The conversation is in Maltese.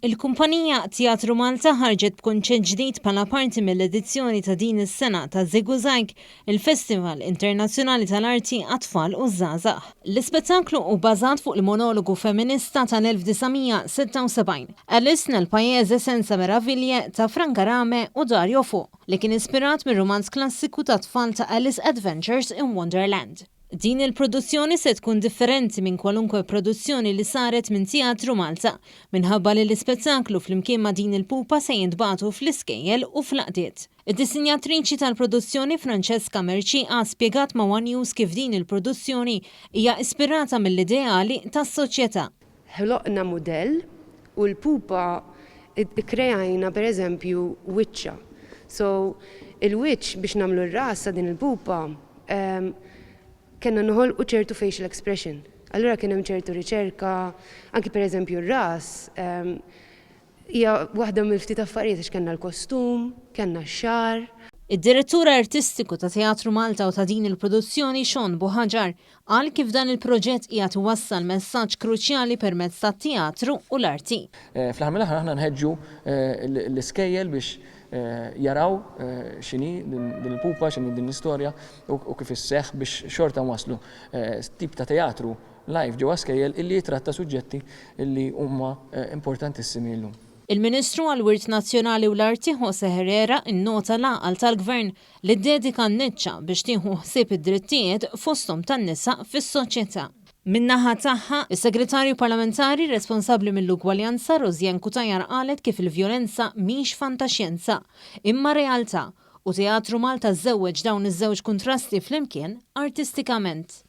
Il-kumpanija Teatru Malta ħarġet b'kunċett ġdid bħala parti mill-edizzjoni ta' din is-sena ta' Ziguzag, il-Festival Internazzjonali tal-Arti għat-tfal u żgħażagħ. L-ispettaklu hu bbażat fuq il-monologu feminista tal-1976 Alice nel Pajjiżi senza meraviglie ta' Franca Rame u Dario Fo, li kien ispirat mir-romanz klassiku ta' tfal ta' Alice Adventures in Wonderland. Din il-produzzjoni se tkun differenti minn kwalunkwe produzzjoni li saret minn Teatru Malta, minħabba li l-ispettaklu flimkien ma' din il-pupa se jintbagħtu fl-iskejjel u fl-qdiet. Id-disinjatriċi tal-produzzjoni Francesca Merci ha spjegat ma' One News kif din il-produzzjoni hija ispirata mill-ideali tas-soċjetà. Ħloqna mudell u l-pupa krejajna pereżempju wiċċa. So il-wiċċ biex nagħmlu r-ras din il-pupa kena noħolqu ċertu facial expression. Allura kien hemm ċertu riċerka, anki pereżempju r-ras, hija waħda mill-ftit affarijiet għax kellna l-kostum, kellna x-xar. Id-direttur artistiku ta' Teatru Malta u ta' din il-produzzjoni Sean Buħaġar qal kif dan il-proġett qiegħed iwassal messaġġ kruċjali permezz tat-teatru u l-arti. Fl-aħħar mill-aħħar aħna nħeġġu l-iskejjel biex jaraw x'inhi din il-pupa, x'inhi din l-istorja u kif isseħħ biex xorta nwaslu tip ta' teatru live ġewwa skejjel illi jitratta suġġetti illi huma importantissimi llum. Il-Ministru għall-Wirt Nazzjonali u l-Arti Jose Herrera innota l-għaqal tal-Gvern li ddedika n-niċċa biex tieħu ħsieb id-drittijiet fosthom tan-nisa fis-soċjetà. Min-naħa tagħha, is-Segretarju Parlamentari responsabbli mill-ugwaljanza Rozjan Kutajar qalet kif il-vjolenza mhix fantaxjenza, imma realtà u Teatru Malta żewweġ dawn iż-żewġ kuntrasti flimkien artistikament.